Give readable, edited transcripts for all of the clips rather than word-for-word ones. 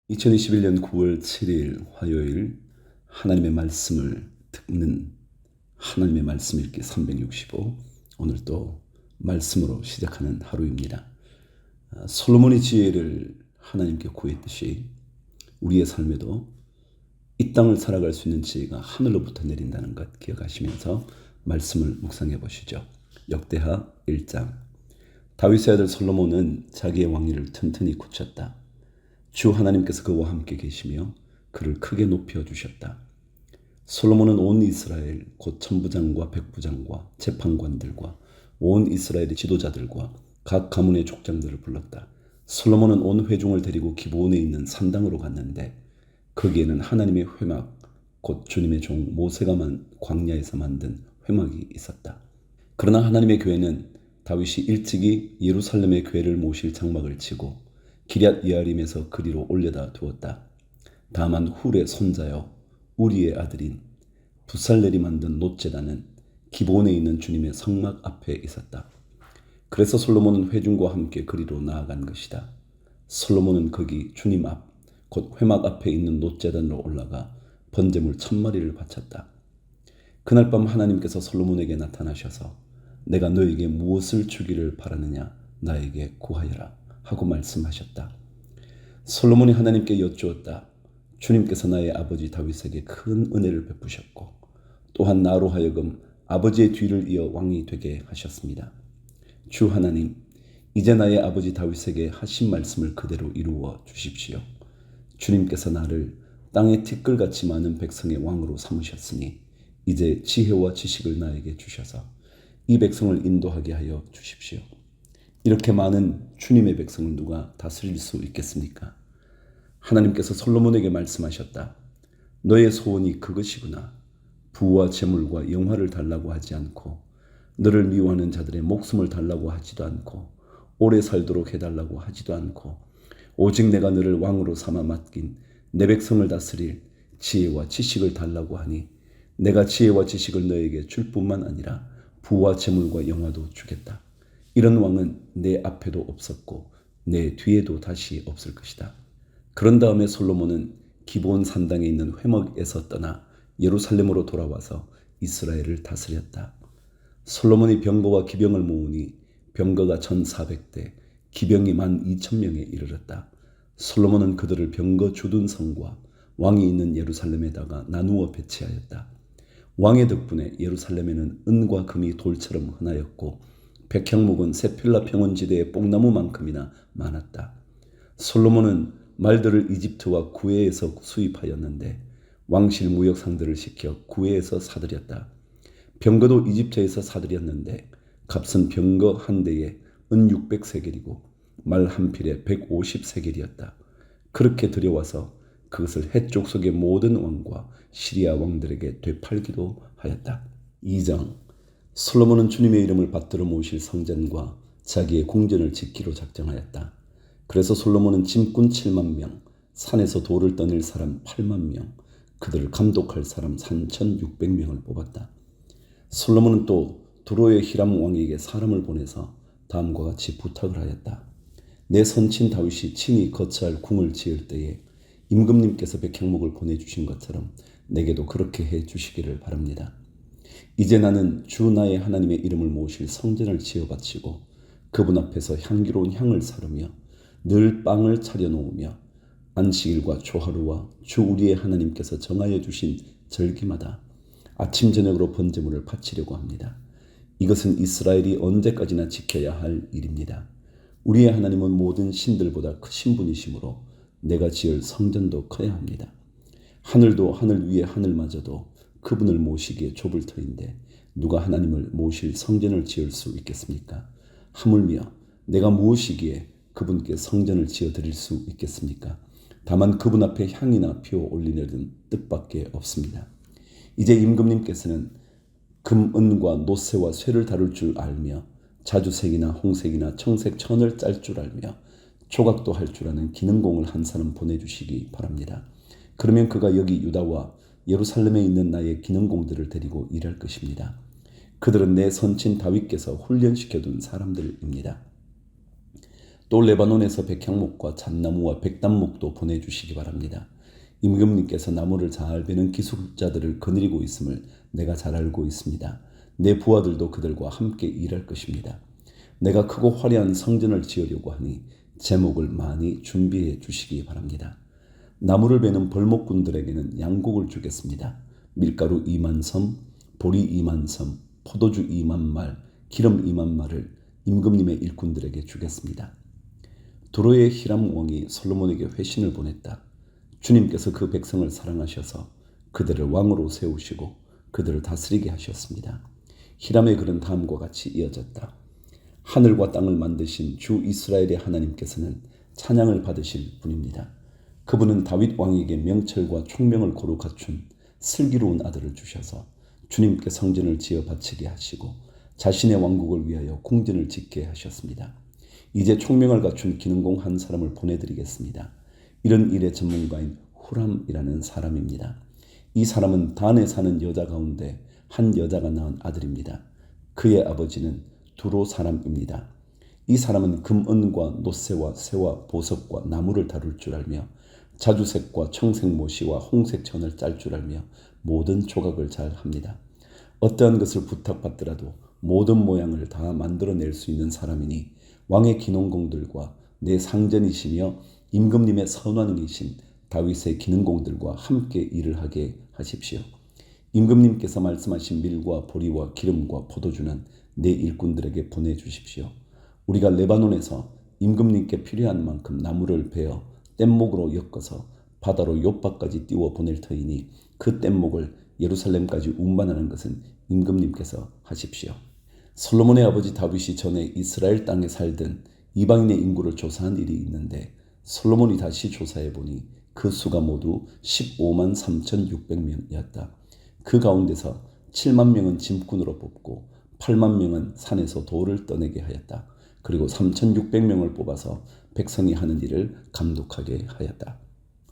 2021년 9월 7일 화요일 하나님의 말씀을 듣는 하나님의 말씀 읽기 365 오늘 또 말씀으로 시작하는 하루입니다. 솔로몬의 지혜를 하나님께 구했듯이 우리의 삶에도 이 땅을 살아갈 수 있는 지혜가 하늘로부터 내린다는 것 기억하시면서 말씀을 묵상해 보시죠. 역대하 1장. 다윗의 아들 솔로몬은 자기의 왕위를 튼튼히 굳혔다. 주 하나님께서 그와 함께 계시며 그를 크게 높여주셨다. 솔로몬은 온 이스라엘 곧 천부장과 백부장과 재판관들과 온 이스라엘의 지도자들과 각 가문의 족장들을 불렀다. 솔로몬은 온 회중을 데리고 기브온에 있는 산당으로 갔는데 거기에는 하나님의 회막 곧 주님의 종 모세가 광야에서 만든 회막이 있었다. 그러나 하나님의 교회는 다윗이 일찍이 예루살렘의 궤를 모실 장막을 치고 기럇 예아림에서 그리로 올려다 두었다. 다만 훌의 손자여 우리의 아들인 부살렐이 만든 놋제단은 기브온에 있는 주님의 성막 앞에 있었다. 그래서 솔로몬은 회중과 함께 그리로 나아간 것이다. 솔로몬은 거기 주님 앞, 곧 회막 앞에 있는 놋제단으로 올라가 번제물 1000마리를 바쳤다. 그날 밤 하나님께서 솔로몬에게 나타나셔서 내가 너에게 무엇을 주기를 바라느냐 나에게 구하여라 하고 말씀하셨다. 솔로몬이 하나님께 여쭈었다. 주님께서 나의 아버지 다윗에게 큰 은혜를 베푸셨고 또한 나로 하여금 아버지의 뒤를 이어 왕이 되게 하셨습니다. 주 하나님, 이제 나의 아버지 다윗에게 하신 말씀을 그대로 이루어 주십시오. 주님께서 나를 땅의 티끌같이 많은 백성의 왕으로 삼으셨으니 이제 지혜와 지식을 나에게 주셔서 이 백성을 인도하게 하여 주십시오. 이렇게 많은 주님의 백성을 누가 다스릴 수 있겠습니까? 하나님께서 솔로몬에게 말씀하셨다. 너의 소원이 그것이구나. 부와 재물과 영화를 달라고 하지 않고 너를 미워하는 자들의 목숨을 달라고 하지도 않고 오래 살도록 해달라고 하지도 않고 오직 내가 너를 왕으로 삼아 맡긴 내 백성을 다스릴 지혜와 지식을 달라고 하니 내가 지혜와 지식을 너에게 줄 뿐만 아니라 부와 재물과 영화도 주겠다. 이런 왕은 내 앞에도 없었고 내 뒤에도 다시 없을 것이다. 그런 다음에 솔로몬은 기브온 산당에 있는 회막에서 떠나 예루살렘으로 돌아와서 이스라엘을 다스렸다. 솔로몬이 병거와 기병을 모으니 병거가 1400대, 기병이 12,000명에 이르렀다. 솔로몬은 그들을 병거 주둔성과 왕이 있는 예루살렘에다가 나누어 배치하였다. 왕의 덕분에 예루살렘에는 은과 금이 돌처럼 흔하였고 백향목은 세필라 평원지대의 뽕나무만큼이나 많았다. 솔로몬은 말들을 이집트와 구웨에서 수입하였는데 왕실 무역상들을 시켜 구웨에서 사들였다. 병거도 이집트에서 사들였는데 값은 병거 한 대에 은 600세겔이고 말 한 필에 150세겔이었다. 그렇게 들여와서 그것을 해쪽 속의 모든 왕과 시리아 왕들에게 되팔기도 하였다. 2장. 솔로몬은 주님의 이름을 받들어 모실 성전과 자기의 궁전을 짓기로 작정하였다. 그래서 솔로몬은 짐꾼 7만 명, 산에서 돌을 떠낼 사람 8만 명, 그들을 감독할 사람 3,600명을 뽑았다. 솔로몬은 또 두로의 히람 왕에게 사람을 보내서 다음과 같이 부탁을 하였다. 내 선친 다윗이 친히 거처할 궁을 지을 때에 임금님께서 백향목을 보내주신 것처럼 내게도 그렇게 해 주시기를 바랍니다. 이제 나는 주 나의 하나님의 이름을 모실 성전을 지어 바치고 그분 앞에서 향기로운 향을 사르며 늘 빵을 차려 놓으며 안식일과 초하루와 주 우리의 하나님께서 정하여 주신 절기마다 아침 저녁으로 번제물을 바치려고 합니다. 이것은 이스라엘이 언제까지나 지켜야 할 일입니다. 우리의 하나님은 모든 신들보다 크신 분이시므로 내가 지을 성전도 커야 합니다. 하늘도 하늘 위에 하늘마저도 그분을 모시기에 좁을 터인데 누가 하나님을 모실 성전을 지을 수 있겠습니까? 하물며 내가 무엇이기에 그분께 성전을 지어드릴 수 있겠습니까? 다만 그분 앞에 향이나 피워 올리려는 뜻밖에 없습니다. 이제 임금님께서는 금, 은과 노쇠와 쇠를 다룰 줄 알며 자주색이나 홍색이나 청색 천을 짤 줄 알며 조각도 할 줄 아는 기능공을 한 사람 보내주시기 바랍니다. 그러면 그가 여기 유다와 예루살렘에 있는 나의 기능공들을 데리고 일할 것입니다. 그들은 내 선친 다윗께서 훈련시켜둔 사람들입니다. 또 레바논에서 백향목과 잣나무와 백단목도 보내주시기 바랍니다. 임금님께서 나무를 잘 베는 기술자들을 거느리고 있음을 내가 잘 알고 있습니다. 내 부하들도 그들과 함께 일할 것입니다. 내가 크고 화려한 성전을 지으려고 하니 제목을 많이 준비해 주시기 바랍니다. 나무를 베는 벌목꾼들에게는 양곡을 주겠습니다. 밀가루 2만 섬, 보리 2만 섬, 포도주 2만 말, 기름 2만 말을 임금님의 일꾼들에게 주겠습니다. 두로의 히람 왕이 솔로몬에게 회신을 보냈다. 주님께서 그 백성을 사랑하셔서 그들을 왕으로 세우시고 그들을 다스리게 하셨습니다. 히람의 글은 다음과 같이 이어졌다. 하늘과 땅을 만드신 주 이스라엘의 하나님께서는 찬양을 받으실 분입니다. 그분은 다윗 왕에게 명철과 총명을 고루 갖춘 슬기로운 아들을 주셔서 주님께 성전을 지어 바치게 하시고 자신의 왕국을 위하여 궁전을 짓게 하셨습니다. 이제 총명을 갖춘 기능공 한 사람을 보내드리겠습니다. 이런 일의 전문가인 후람이라는 사람입니다. 이 사람은 단에 사는 여자 가운데 한 여자가 낳은 아들입니다. 그의 아버지는 두로 사람입니다. 이 사람은 금은과 노쇠와 쇠와 보석과 나무를 다룰 줄 알며 자주색과 청색 모시와 홍색 천을 짤 줄 알며 모든 조각을 잘 합니다. 어떠한 것을 부탁받더라도 모든 모양을 다 만들어낼 수 있는 사람이니 왕의 기능공들과 내 상전이시며 임금님의 선왕이신 다윗의 기능공들과 함께 일을 하게 하십시오. 임금님께서 말씀하신 밀과 보리와 기름과 포도주는 내 일꾼들에게 보내주십시오. 우리가 레바논에서 임금님께 필요한 만큼 나무를 베어 뗏목으로 엮어서 바다로 욥바까지 띄워 보낼 터이니 그 뗏목을 예루살렘까지 운반하는 것은 임금님께서 하십시오. 솔로몬의 아버지 다윗이 전에 이스라엘 땅에 살던 이방인의 인구를 조사한 일이 있는데 솔로몬이 다시 조사해 보니 그 수가 모두 15만 3,600명이었다. 그 가운데서 7만 명은 짐꾼으로 뽑고 8만 명은 산에서 돌을 떠내게 하였다. 그리고 3,600명을 뽑아서 백성이 하는 일을 감독하게 하였다.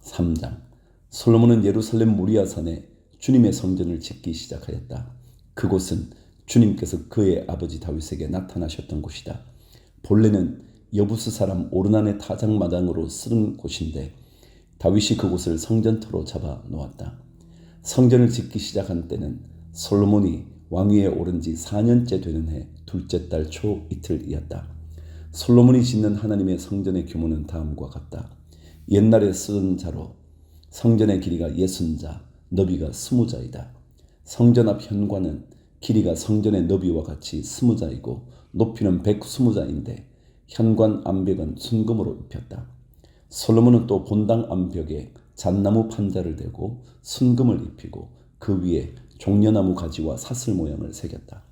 3장 솔로몬은 예루살렘 무리아산에 주님의 성전을 짓기 시작하였다. 그곳은 주님께서 그의 아버지 다윗에게 나타나셨던 곳이다. 본래는 여부스 사람 오르난의 타작마당으로 쓰는 곳인데 다윗이 그곳을 성전터로 잡아 놓았다. 성전을 짓기 시작한 때는 솔로몬이 왕위에 오른 지 4년째 되는 해 둘째 달 초 이틀이었다. 솔로몬이 짓는 하나님의 성전의 규모는 다음과 같다. 옛날에 쓰던 자로 성전의 길이가 60자, 너비가 20자이다. 성전 앞 현관은 길이가 성전의 너비와 같이 20자이고 높이는 120자인데 현관 암벽은 순금으로 입혔다. 솔로몬은 또 본당 암벽에 잣나무 판자를 대고 순금을 입히고 그 위에 종려나무 가지와 사슬 모양을 새겼다.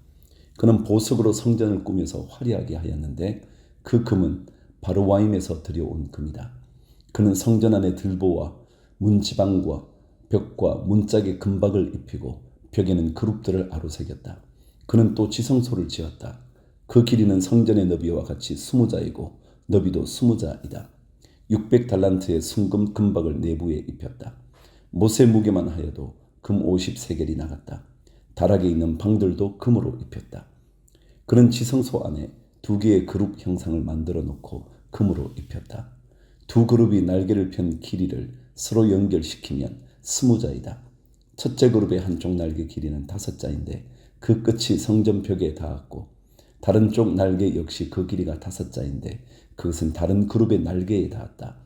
그는 보석으로 성전을 꾸며서 화려하게 하였는데 그 금은 바로와임에서 들여온 금이다. 그는 성전 안에 들보와 문지방과 벽과 문짝에 금박을 입히고 벽에는 그룹들을 아로새겼다. 그는 또 지성소를 지었다. 그 길이는 성전의 너비와 같이 20자이고 너비도 20자이다. 600달란트의 순금 금박을 내부에 입혔다. 못의 무게만 하여도 금 50세겔이 나갔다. 다락에 있는 방들도 금으로 입혔다. 그는 지성소 안에 2개의 그룹 형상을 만들어 놓고 금으로 입혔다. 2 그룹이 날개를 편 길이를 서로 연결시키면 20자이다. 첫째 그룹의 한쪽 날개 길이는 5자인데 그 끝이 성전 벽에 닿았고 다른 쪽 날개 역시 그 길이가 5자인데 그것은 다른 그룹의 날개에 닿았다.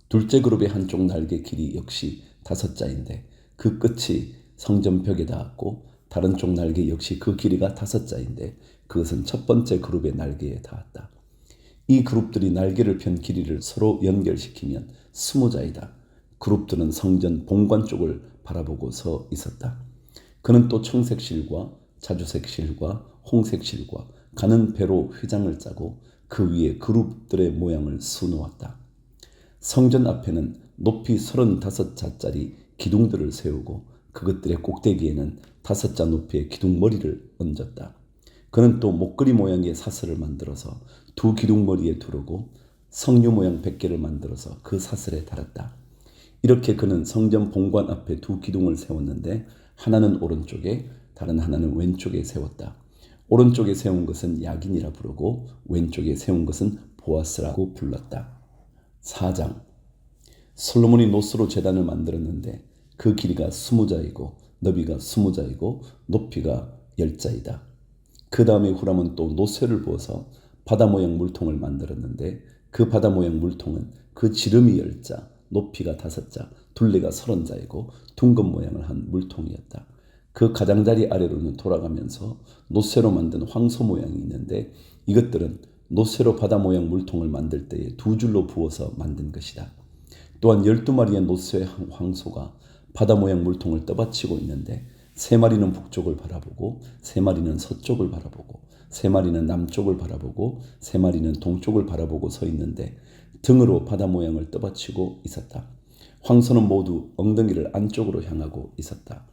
둘째 그룹의 한쪽 날개 길이 역시 5자인데 그 끝이 성전 벽에 닿았고 다른 쪽 날개 역시 그 길이가 5자인데 그것은 첫 번째 그룹의 날개에 닿았다. 이 그룹들이 날개를 편 길이를 서로 연결시키면 20자이다. 그룹들은 성전 본관 쪽을 바라보고 서 있었다. 그는 또 청색 실과 자주색 실과 홍색 실과 가는 배로 휘장을 짜고 그 위에 그룹들의 모양을 수놓았다. 성전 앞에는 높이 35자짜리 기둥들을 세우고 그것들의 꼭대기에는 5자 높이의 기둥머리를 얹었다. 그는 또 목걸이 모양의 사슬을 만들어서 2 기둥머리에 두르고 성류 모양 100개를 만들어서 그 사슬에 달았다. 이렇게 그는 성전 본관 앞에 2 기둥을 세웠는데 하나는 오른쪽에 다른 하나는 왼쪽에 세웠다. 오른쪽에 세운 것은 야긴이라 부르고 왼쪽에 세운 것은 보아스라고 불렀다. 4장. 솔로몬이 노스로 제단을 만들었는데 그 길이가 20자이고 너비가 20자이고 높이가 10자이다. 그 다음에 후람은 또 노쇠를 부어서 바다 모양 물통을 만들었는데 그 바다 모양 물통은 그 지름이 10자, 높이가 5자, 둘레가 30자이고 둥근 모양을 한 물통이었다. 그 가장자리 아래로는 돌아가면서 노쇠로 만든 황소 모양이 있는데 이것들은 노쇠로 바다 모양 물통을 만들 때에 2줄로 부어서 만든 것이다. 또한 12마리의 노쇠 황소가 바다 모양 물통을 떠받치고 있는데 3마리는 북쪽을 바라보고 3마리는 서쪽을 바라보고 3마리는 남쪽을 바라보고 3마리는 동쪽을 바라보고 서 있는데 등으로 바다 모양을 떠받치고 있었다. 황소는 모두 엉덩이를 안쪽으로 향하고 있었다.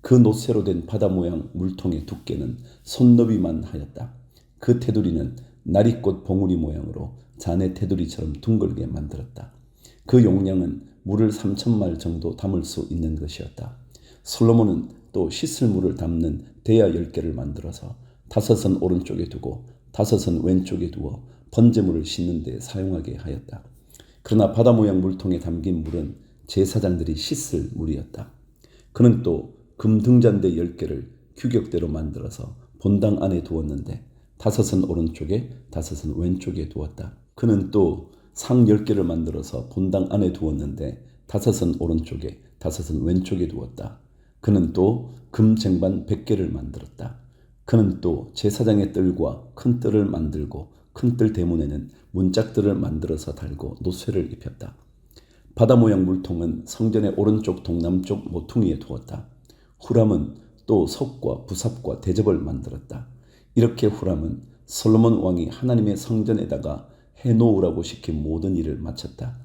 그 노쇠로 된 바다 모양 물통의 두께는 손너비만 하였다. 그 테두리는 나리꽃 봉우리 모양으로 자네 테두리처럼 둥글게 만들었다. 그 용량은 물을 3,000말 정도 담을 수 있는 것이었다. 솔로몬은 또 씻을 물을 담는 대야 10개를 만들어서 5은 오른쪽에 두고 5은 왼쪽에 두어 번제물을 씻는 데 사용하게 하였다. 그러나 바다 모양 물통에 담긴 물은 제사장들이 씻을 물이었다. 그는 또 금등잔대 10개를 규격대로 만들어서 본당 안에 두었는데 5은 오른쪽에 5은 왼쪽에 두었다. 그는 또 상 10개를 만들어서 본당 안에 두었는데 5은 오른쪽에 5은 왼쪽에 두었다. 그는 또 금쟁반 100개를 만들었다. 그는 또 제사장의 뜰과 큰 뜰을 만들고 큰 뜰 대문에는 문짝들을 만들어서 달고 노쇠를 입혔다. 바다 모양 물통은 성전의 오른쪽 동남쪽 모퉁이에 두었다. 후람은 또 석과 부삽과 대접을 만들었다. 이렇게 후람은 솔로몬 왕이 하나님의 성전에다가 해놓으라고 시킨 모든 일을 마쳤다.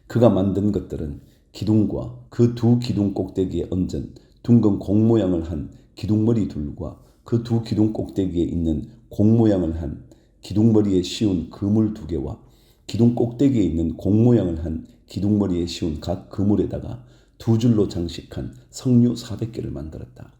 그가 만든 것들은 기둥과 그 2 기둥 꼭대기에 얹은 둥근 공 모양을 한 기둥머리 둘과 그 2 기둥 꼭대기에 있는 공 모양을 한 기둥머리에 씌운 그물 2개와 기둥 꼭대기에 있는 공 모양을 한 기둥머리에 씌운 각 그물에다가 2줄로 장식한 석류 400개를 만들었다.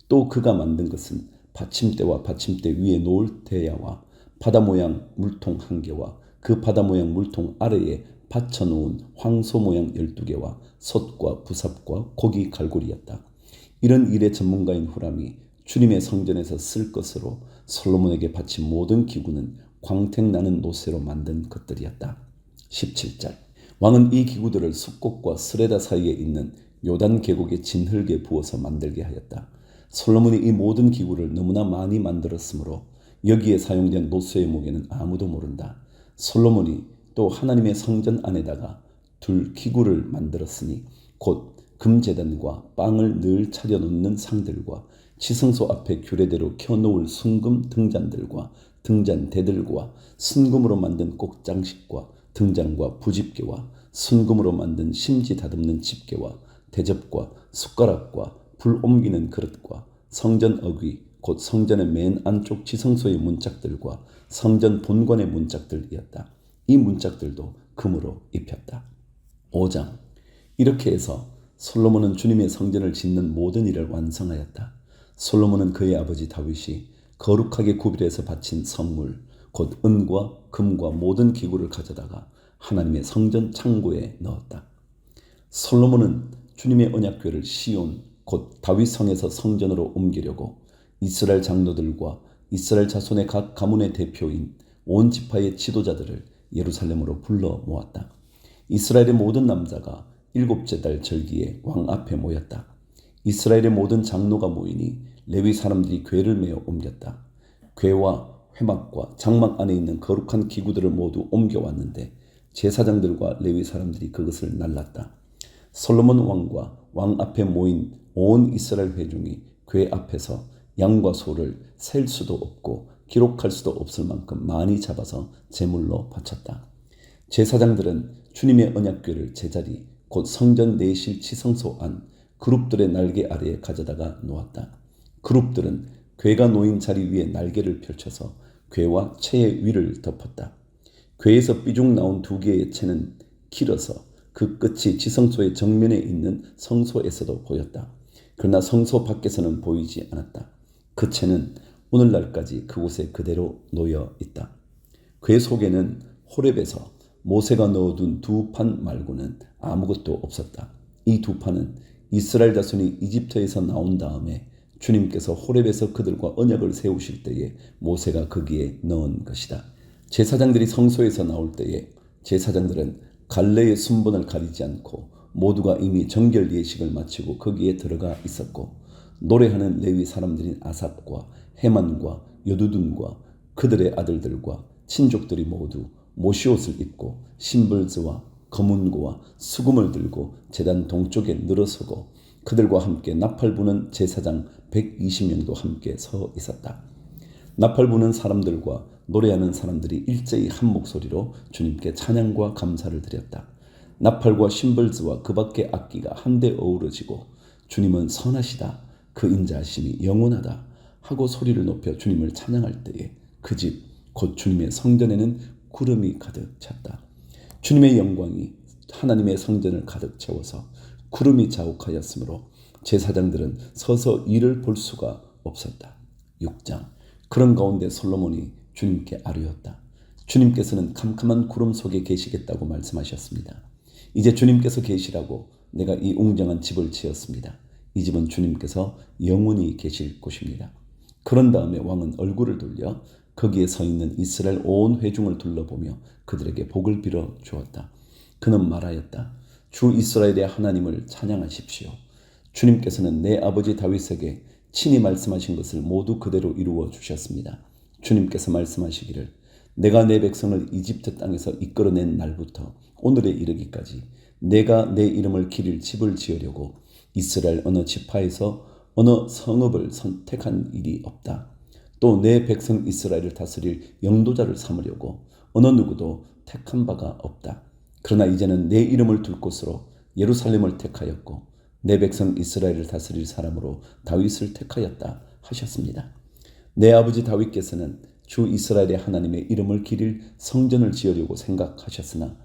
또 그가 만든 것은 받침대와 받침대 위에 놓을 대야와 바다 모양 물통 1개와 그 바다 모양 물통 아래에 받쳐놓은 황소 모양 12개와 솥과 부삽과 고기 갈고리였다. 이런 일의 전문가인 후람이 주님의 성전에서 쓸 것으로 솔로몬에게 바친 모든 기구는 광택나는 노쇠로 만든 것들이었다. 17절. 왕은 이 기구들을 숲곡과 스레다 사이에 있는 요단 계곡의 진흙에 부어서 만들게 하였다. 솔로몬이 이 모든 기구를 너무나 많이 만들었으므로 여기에 사용된 노쇠의 무게는 아무도 모른다. 솔로몬이 또 하나님의 성전 안에다가 둘 기구를 만들었으니 곧 금제단과 빵을 늘 차려놓는 상들과 지성소 앞에 규례대로 켜놓을 순금 등잔들과 등잔대들과 순금으로 만든 꼭장식과 등잔과 부집개와 순금으로 만든 심지 다듬는 집게와 대접과 숟가락과 불 옮기는 그릇과 성전 어귀 곧 성전의 맨 안쪽 지성소의 문짝들과 성전 본관의 문짝들이었다. 이 문짝들도 금으로 입혔다. 5장. 이렇게 해서 솔로몬은 주님의 성전을 짓는 모든 일을 완성하였다. 솔로몬은 그의 아버지 다윗이 거룩하게 구별해서 바친 선물 곧 은과 금과 모든 기구를 가져다가 하나님의 성전 창고에 넣었다. 솔로몬은 주님의 언약궤를 시온 곧 다윗성에서 성전으로 옮기려고 이스라엘 장로들과 이스라엘 자손의 각 가문의 대표인 온 지파의 지도자들을 예루살렘으로 불러 모았다. 이스라엘의 모든 남자가 7째 달 절기에 왕 앞에 모였다. 이스라엘의 모든 장로가 모이니 레위 사람들이 궤를 메어 옮겼다. 궤와 회막과 장막 안에 있는 거룩한 기구들을 모두 옮겨왔는데 제사장들과 레위 사람들이 그것을 날랐다. 솔로몬 왕과 왕 앞에 모인 온 이스라엘 회중이 궤 앞에서 양과 소를 셀 수도 없고 기록할 수도 없을 만큼 많이 잡아서 제물로 바쳤다. 제사장들은 주님의 언약궤를 제자리 곧 성전 내실 지성소 안 그룹들의 날개 아래에 가져다가 놓았다. 그룹들은 궤가 놓인 자리 위에 날개를 펼쳐서 궤와 채의 위를 덮었다. 궤에서 삐죽 나온 2개의 채는 길어서 그 끝이 지성소의 정면에 있는 성소에서도 보였다. 그러나 성소 밖에서는 보이지 않았다. 그 채는 오늘날까지 그곳에 그대로 놓여 있다. 궤 속에는 호렙에서 모세가 넣어둔 두 판 말고는 아무것도 없었다. 이 두 판은 이스라엘 자손이 이집트에서 나온 다음에 주님께서 호렙에서 그들과 언약을 세우실 때에 모세가 거기에 넣은 것이다. 제사장들이 성소에서 나올 때에 제사장들은 갈래의 순번을 가리지 않고 모두가 이미 정결 예식을 마치고 거기에 들어가 있었고, 노래하는 레위 사람들인 아삽과 헤만과 여두둔과 그들의 아들들과 친족들이 모두 모시옷을 입고 심벌즈와 거문고와 수금을 들고 제단 동쪽에 늘어서고 그들과 함께 나팔 부는 제사장 120명도 함께 서 있었다. 나팔 부는 사람들과 노래하는 사람들이 일제히 한 목소리로 주님께 찬양과 감사를 드렸다. 나팔과 심벌즈와 그 밖의 악기가 한데 어우러지고 주님은 선하시다, 그 인자하심이 영원하다 하고 소리를 높여 주님을 찬양할 때에 그 집 곧 주님의 성전에는 구름이 가득 찼다. 주님의 영광이 하나님의 성전을 가득 채워서 구름이 자욱하였으므로 제사장들은 서서 이를 볼 수가 없었다. 6장. 그런 가운데 솔로몬이 주님께 아뢰었다. 주님께서는 캄캄한 구름 속에 계시겠다고 말씀하셨습니다. 이제 주님께서 계시라고 내가 이 웅장한 집을 지었습니다. 이 집은 주님께서 영원히 계실 곳입니다. 그런 다음에 왕은 얼굴을 돌려 거기에 서 있는 이스라엘 온 회중을 둘러보며 그들에게 복을 빌어 주었다. 그는 말하였다. 주 이스라엘의 하나님을 찬양하십시오. 주님께서는 내 아버지 다윗에게 친히 말씀하신 것을 모두 그대로 이루어 주셨습니다. 주님께서 말씀하시기를 내가 내 백성을 이집트 땅에서 이끌어낸 날부터 오늘에 이르기까지 내가 내 이름을 기릴 집을 지으려고 이스라엘 어느 지파에서 어느 성읍을 선택한 일이 없다. 또 내 백성 이스라엘을 다스릴 영도자를 삼으려고 어느 누구도 택한 바가 없다. 그러나 이제는 내 이름을 둘 곳으로 예루살렘을 택하였고 내 백성 이스라엘을 다스릴 사람으로 다윗을 택하였다 하셨습니다. 내 아버지 다윗께서는 주 이스라엘의 하나님의 이름을 기릴 성전을 지으려고 생각하셨으나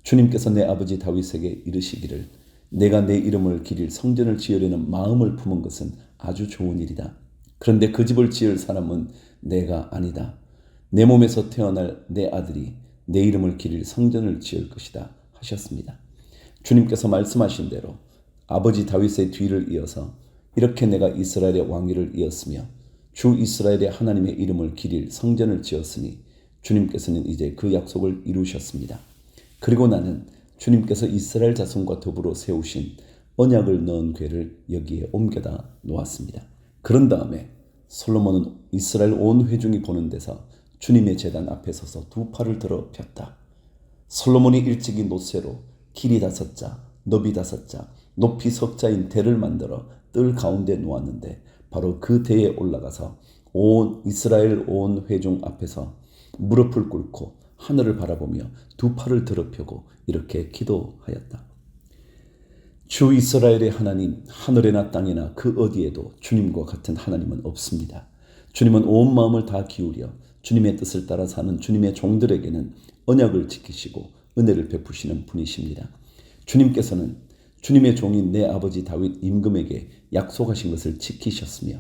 주님께서 내 아버지 다윗에게 이르시기를 내가 내 이름을 기릴 성전을 지으려는 마음을 품은 것은 아주 좋은 일이다. 그런데 그 집을 지을 사람은 내가 아니다. 내 몸에서 태어날 내 아들이 내 이름을 기릴 성전을 지을 것이다 하셨습니다. 주님께서 말씀하신 대로 아버지 다윗의 뒤를 이어서 이렇게 내가 이스라엘의 왕위를 이었으며 주 이스라엘의 하나님의 이름을 기릴 성전을 지었으니 주님께서는 이제 그 약속을 이루셨습니다. 그리고 나는 주님께서 이스라엘 자손과 더불어 세우신 언약을 넣은 궤를 여기에 옮겨다 놓았습니다. 그런 다음에 솔로몬은 이스라엘 온 회중이 보는 데서 주님의 제단 앞에 서서 두 팔을 들어 폈다. 솔로몬이 일찍이 노새로 길이 5자, 너비 5자, 높이 석자인 대를 만들어 뜰 가운데 놓았는데 바로 그 대에 올라가서 온 이스라엘 온 회중 앞에서 무릎을 꿇고 하늘을 바라보며 두 팔을 들어 펴고 이렇게 기도하였다. 주 이스라엘의 하나님, 하늘에나 땅에나 그 어디에도 주님과 같은 하나님은 없습니다. 주님은 온 마음을 다 기울여 주님의 뜻을 따라 사는 주님의 종들에게는 언약을 지키시고 은혜를 베푸시는 분이십니다. 주님께서는 주님의 종인 내 아버지 다윗 임금에게 약속하신 것을 지키셨으며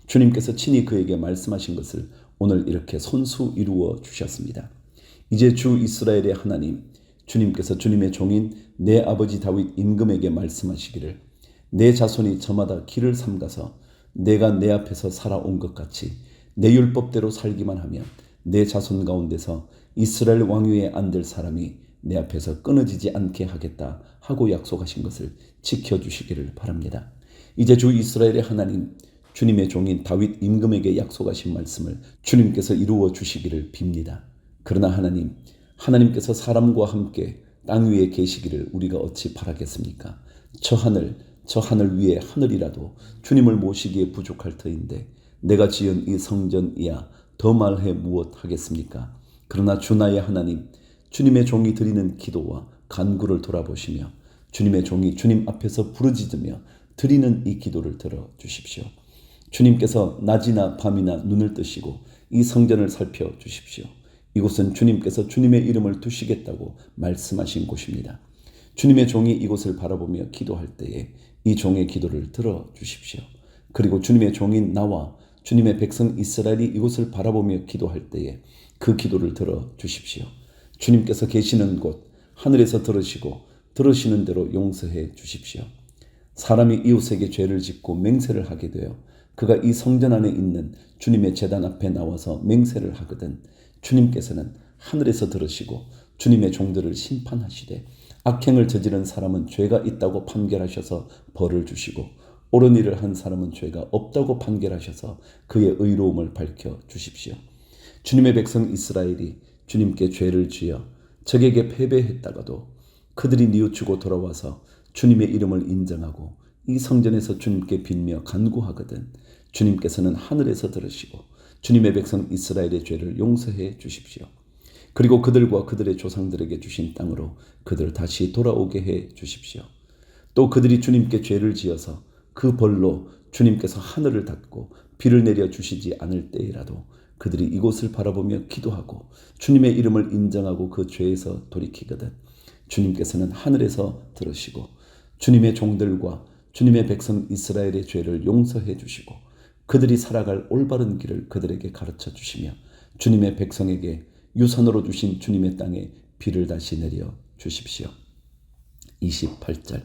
주님께서 친히 그에게 말씀하신 것을 오늘 이렇게 손수 이루어 주셨습니다. 이제 주 이스라엘의 하나님, 주님께서 주님의 종인 내 아버지 다윗 임금에게 말씀하시기를 내 자손이 저마다 길을 삼가서 내가 내 앞에서 살아온 것 같이 내 율법대로 살기만 하면 내 자손 가운데서 이스라엘 왕위에 앉을 사람이 내 앞에서 끊어지지 않게 하겠다 하고 약속하신 것을 지켜주시기를 바랍니다. 이제 주 이스라엘의 하나님, 주님의 종인 다윗 임금에게 약속하신 말씀을 주님께서 이루어 주시기를 빕니다. 그러나 하나님께서 사람과 함께 땅 위에 계시기를 우리가 어찌 바라겠습니까? 저 하늘 위에 하늘이라도 주님을 모시기에 부족할 터인데 내가 지은 이 성전이야 더 말해 무엇 하겠습니까? 그러나 주 나의 하나님, 주님의 종이 드리는 기도와 간구를 돌아보시며 주님의 종이 주님 앞에서 부르짖으며 드리는 이 기도를 들어주십시오. 주님께서 낮이나 밤이나 눈을 뜨시고 이 성전을 살펴주십시오. 이곳은 주님께서 주님의 이름을 두시겠다고 말씀하신 곳입니다. 주님의 종이 이곳을 바라보며 기도할 때에 이 종의 기도를 들어주십시오. 그리고 주님의 종인 나와 주님의 백성 이스라엘이 이곳을 바라보며 기도할 때에 그 기도를 들어주십시오. 주님께서 계시는 곳 하늘에서 들으시고 들으시는 대로 용서해 주십시오. 사람이 이웃에게 죄를 짓고 맹세를 하게 되어 그가 이 성전 안에 있는 주님의 제단 앞에 나와서 맹세를 하거든 주님께서는 하늘에서 들으시고 주님의 종들을 심판하시되 악행을 저지른 사람은 죄가 있다고 판결하셔서 벌을 주시고 옳은 일을 한 사람은 죄가 없다고 판결하셔서 그의 의로움을 밝혀 주십시오. 주님의 백성 이스라엘이 주님께 죄를 지어 적에게 패배했다가도 그들이 뉘우치고 돌아와서 주님의 이름을 인정하고 이 성전에서 주님께 빌며 간구하거든 주님께서는 하늘에서 들으시고 주님의 백성 이스라엘의 죄를 용서해 주십시오. 그리고 그들과 그들의 조상들에게 주신 땅으로 그들을 다시 돌아오게 해 주십시오. 또 그들이 주님께 죄를 지어서 그 벌로 주님께서 하늘을 닫고 비를 내려 주시지 않을 때이라도 그들이 이곳을 바라보며 기도하고 주님의 이름을 인정하고 그 죄에서 돌이키거든 주님께서는 하늘에서 들으시고 주님의 종들과 주님의 백성 이스라엘의 죄를 용서해 주시고 그들이 살아갈 올바른 길을 그들에게 가르쳐 주시며 주님의 백성에게 유산으로 주신 주님의 땅에 비를 다시 내려 주십시오. 28절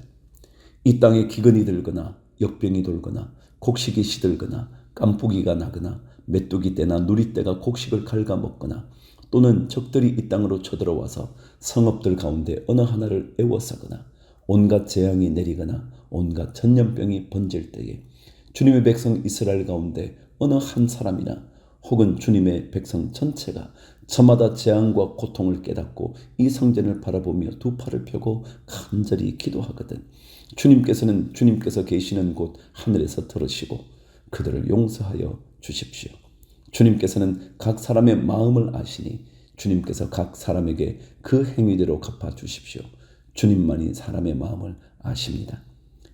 이 땅에 기근이 들거나 역병이 돌거나 곡식이 시들거나 깐풍기가 나거나 메뚜기 떼나 누리떼가 곡식을 갉아먹거나 또는 적들이 이 땅으로 쳐들어와서 성읍들 가운데 어느 하나를 애워싸거나 온갖 재앙이 내리거나 온갖 전염병이 번질 때에 주님의 백성 이스라엘 가운데 어느 한 사람이나 혹은 주님의 백성 전체가 저마다 재앙과 고통을 깨닫고 이 성전을 바라보며 두 팔을 펴고 간절히 기도하거든 주님께서 계시는 곳 하늘에서 들으시고 그들을 용서하여 주십시오. 주님께서는 각 사람의 마음을 아시니 주님께서 각 사람에게 그 행위대로 갚아 주십시오. 주님만이 사람의 마음을 아십니다.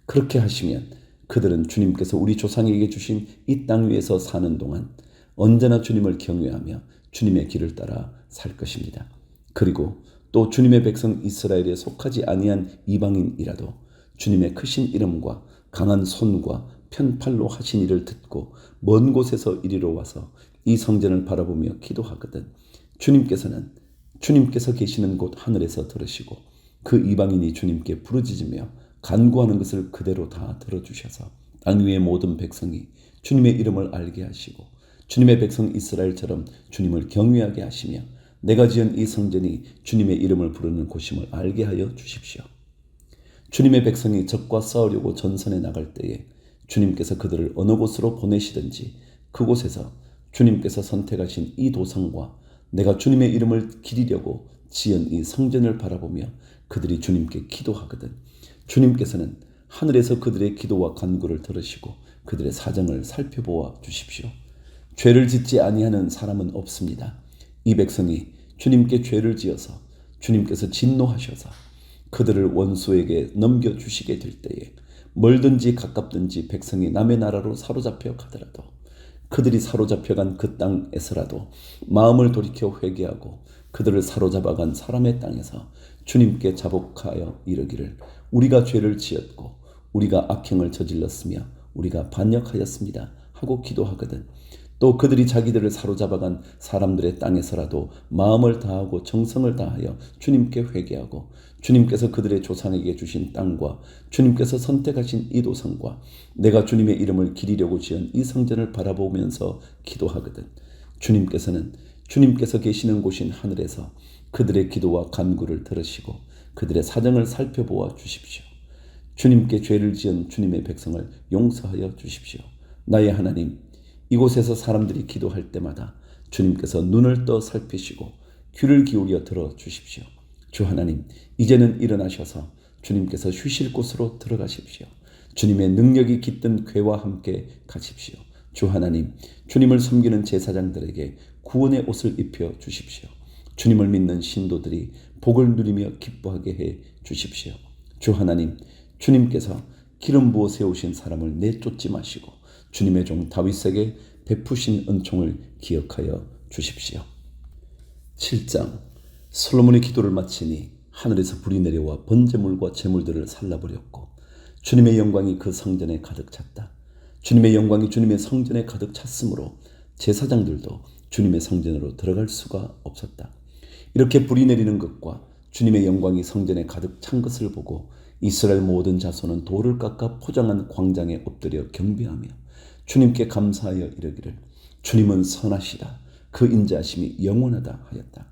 그렇게 하시면 그들은 주님께서 우리 조상에게 주신 이 땅 위에서 사는 동안 언제나 주님을 경외하며 주님의 길을 따라 살 것입니다. 그리고 또 주님의 백성 이스라엘에 속하지 아니한 이방인이라도 주님의 크신 이름과 강한 손과 편팔로 하신 일을 듣고 먼 곳에서 이리로 와서 이 성전을 바라보며 기도하거든 주님께서 계시는 곳 하늘에서 들으시고 그 이방인이 주님께 부르짖으며 간구하는 것을 그대로 다 들어주셔서 땅 위의 모든 백성이 주님의 이름을 알게 하시고 주님의 백성 이스라엘처럼 주님을 경외하게 하시며 내가 지은 이 성전이 주님의 이름을 부르는 곳임을 알게 하여 주십시오. 주님의 백성이 적과 싸우려고 전선에 나갈 때에 주님께서 그들을 어느 곳으로 보내시든지 그곳에서 주님께서 선택하신 이 도성과 내가 주님의 이름을 기리려고 지은 이 성전을 바라보며 그들이 주님께 기도하거든 주님께서는 하늘에서 그들의 기도와 간구를 들으시고 그들의 사정을 살펴보아 주십시오. 죄를 짓지 아니하는 사람은 없습니다. 이 백성이 주님께 죄를 지어서 주님께서 진노하셔서 그들을 원수에게 넘겨주시게 될 때에 멀든지 가깝든지 백성이 남의 나라로 사로잡혀 가더라도 그들이 사로잡혀간 그 땅에서라도 마음을 돌이켜 회개하고 그들을 사로잡아간 사람의 땅에서 주님께 자복하여 이르기를 우리가 죄를 지었고 우리가 악행을 저질렀으며 우리가 반역하였습니다 하고 기도하거든 또 그들이 자기들을 사로잡아간 사람들의 땅에서라도 마음을 다하고 정성을 다하여 주님께 회개하고 주님께서 그들의 조상에게 주신 땅과 주님께서 선택하신 이 도성과 내가 주님의 이름을 기리려고 지은 이 성전을 바라보면서 기도하거든 주님께서 계시는 곳인 하늘에서 그들의 기도와 간구를 들으시고 그들의 사정을 살펴보아 주십시오. 주님께 죄를 지은 주님의 백성을 용서하여 주십시오. 나의 하나님 이곳에서 사람들이 기도할 때마다 주님께서 눈을 떠 살피시고 귀를 기울여 들어 주십시오. 주 하나님 이제는 일어나셔서 주님께서 쉬실 곳으로 들어가십시오. 주님의 능력이 깃든 궤와 함께 가십시오. 주 하나님 주님을 섬기는 제사장들에게 구원의 옷을 입혀 주십시오. 주님을 믿는 신도들이 복을 누리며 기뻐하게 해 주십시오. 주 하나님 주님께서 기름 부어 세우신 사람을 내쫓지 마시고 주님의 종 다윗에게 베푸신 은총을 기억하여 주십시오. 7장 솔로몬이 기도를 마치니 하늘에서 불이 내려와 번제물과 제물들을 살라버렸고 주님의 영광이 그 성전에 가득 찼다. 주님의 영광이 주님의 성전에 가득 찼으므로 제사장들도 주님의 성전으로 들어갈 수가 없었다. 이렇게 불이 내리는 것과 주님의 영광이 성전에 가득 찬 것을 보고 이스라엘 모든 자손은 돌을 깎아 포장한 광장에 엎드려 경배하며 주님께 감사하여 이르기를 주님은 선하시다. 그 인자하심이 영원하다 하였다.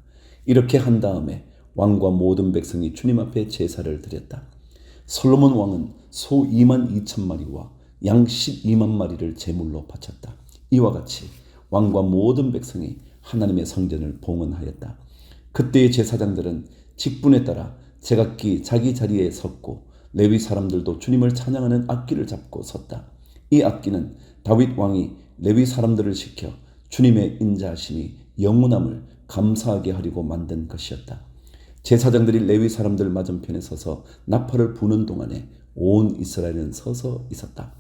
이렇게 한 다음에 왕과 모든 백성이 주님 앞에 제사를 드렸다. 솔로몬 왕은 소 2만 2천 마리와 양 12만 마리를 제물로 바쳤다. 이와 같이 왕과 모든 백성이 하나님의 성전을 봉헌하였다. 그때의 제사장들은 직분에 따라 제각기 자기 자리에 섰고 레위 사람들도 주님을 찬양하는 악기를 잡고 섰다. 이 악기는 다윗 왕이 레위 사람들을 시켜 주님의 인자하심이 영원함을 감사하게 하려고 만든 것이었다. 제사장들이 레위 사람들 맞은편에 서서 나팔을 부는 동안에 온 이스라엘은 서서 있었다.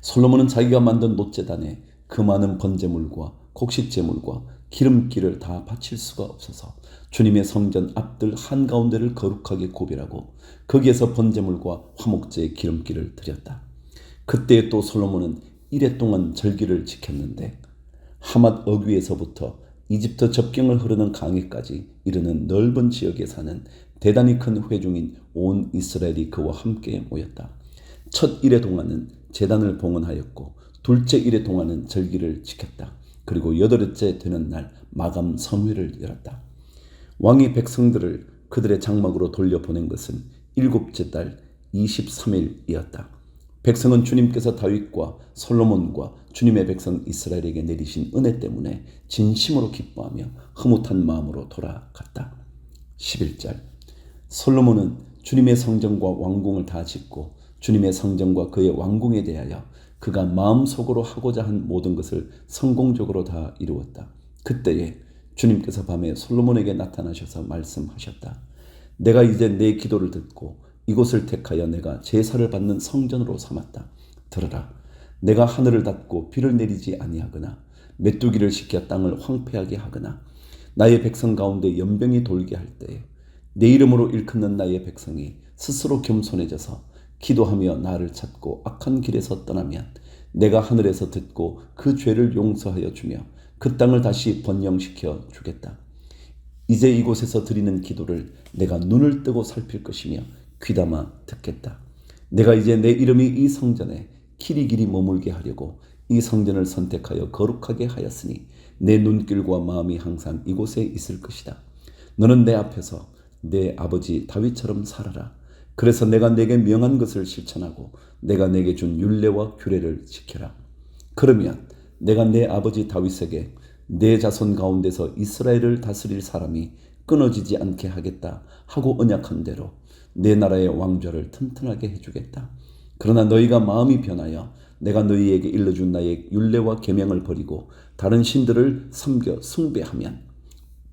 솔로몬은 자기가 만든 놋제단에 그 많은 번제물과 곡식제물과 기름기를 다 바칠 수가 없어서 주님의 성전 앞들 한가운데를 거룩하게 구별하고 거기에서 번제물과 화목제의 기름기를 드렸다. 그때 또 솔로몬은 이래 동안 절기를 지켰는데 하맛 어귀에서부터 이집트 접경을 흐르는 강에까지 이르는 넓은 지역에 사는 대단히 큰 회중인 온 이스라엘이 그와 함께 모였다. 첫 일의 동안은 제단을 봉헌하였고 둘째 일의 동안은 절기를 지켰다. 그리고 여덟째 되는 날 마감 성회를 열었다. 왕이 백성들을 그들의 장막으로 돌려보낸 것은 7째 달 23일이었다. 백성은 주님께서 다윗과 솔로몬과 주님의 백성 이스라엘에게 내리신 은혜 때문에 진심으로 기뻐하며 흐뭇한 마음으로 돌아갔다. 11절 솔로몬은 주님의 성전과 왕궁을 다 짓고 주님의 성전과 그의 왕궁에 대하여 그가 마음속으로 하고자 한 모든 것을 성공적으로 다 이루었다. 그때에 주님께서 밤에 솔로몬에게 나타나셔서 말씀하셨다. 내가 이제 내 기도를 듣고 이곳을 택하여 내가 제사를 받는 성전으로 삼았다. 들으라. 내가 하늘을 닫고 비를 내리지 아니하거나 메뚜기를 시켜 땅을 황폐하게 하거나 나의 백성 가운데 연병이 돌게 할 때에 내 이름으로 일컫는 나의 백성이 스스로 겸손해져서 기도하며 나를 찾고 악한 길에서 떠나면 내가 하늘에서 듣고 그 죄를 용서하여 주며 그 땅을 다시 번영시켜 주겠다. 이제 이곳에서 드리는 기도를 내가 눈을 뜨고 살필 것이며 귀담아 듣겠다. 내가 이제 내 이름이 이 성전에 길이길이 머물게 하려고 이 성전을 선택하여 거룩하게 하였으니 내 눈길과 마음이 항상 이곳에 있을 것이다. 너는 내 앞에서 내 아버지 다윗처럼 살아라. 그래서 내가 내게 명한 것을 실천하고 내가 내게 준 율례와 규례를 지켜라. 그러면 내가 내 아버지 다윗에게 내 자손 가운데서 이스라엘을 다스릴 사람이 끊어지지 않게 하겠다 하고 언약한 대로 내 나라의 왕좌를 튼튼하게 해주겠다. 그러나 너희가 마음이 변하여 내가 너희에게 일러준 나의 율례와 계명을 버리고 다른 신들을 섬겨 숭배하면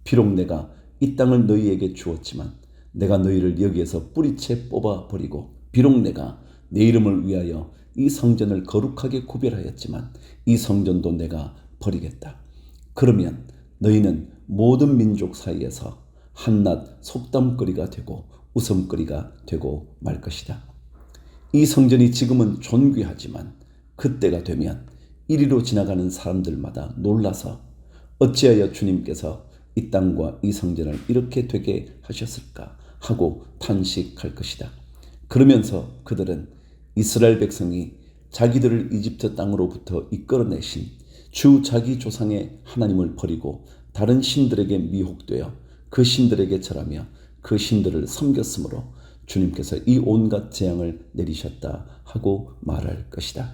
비록 내가 이 땅을 너희에게 주었지만 내가 너희를 여기에서 뿌리채 뽑아버리고 비록 내가 내 이름을 위하여 이 성전을 거룩하게 구별하였지만 이 성전도 내가 버리겠다. 그러면 너희는 모든 민족 사이에서 한낱 속담거리가 되고 웃음거리가 되고 말 것이다. 이 성전이 지금은 존귀하지만 그때가 되면 이리로 지나가는 사람들마다 놀라서 어찌하여 주님께서 이 땅과 이 성전을 이렇게 되게 하셨을까 하고 탄식할 것이다. 그러면서 그들은 이스라엘 백성이 자기들을 이집트 땅으로부터 이끌어내신 주 자기 조상의 하나님을 버리고 다른 신들에게 미혹되어 그 신들에게 절하며 그 신들을 섬겼으므로 주님께서 이 온갖 재앙을 내리셨다 하고 말할 것이다.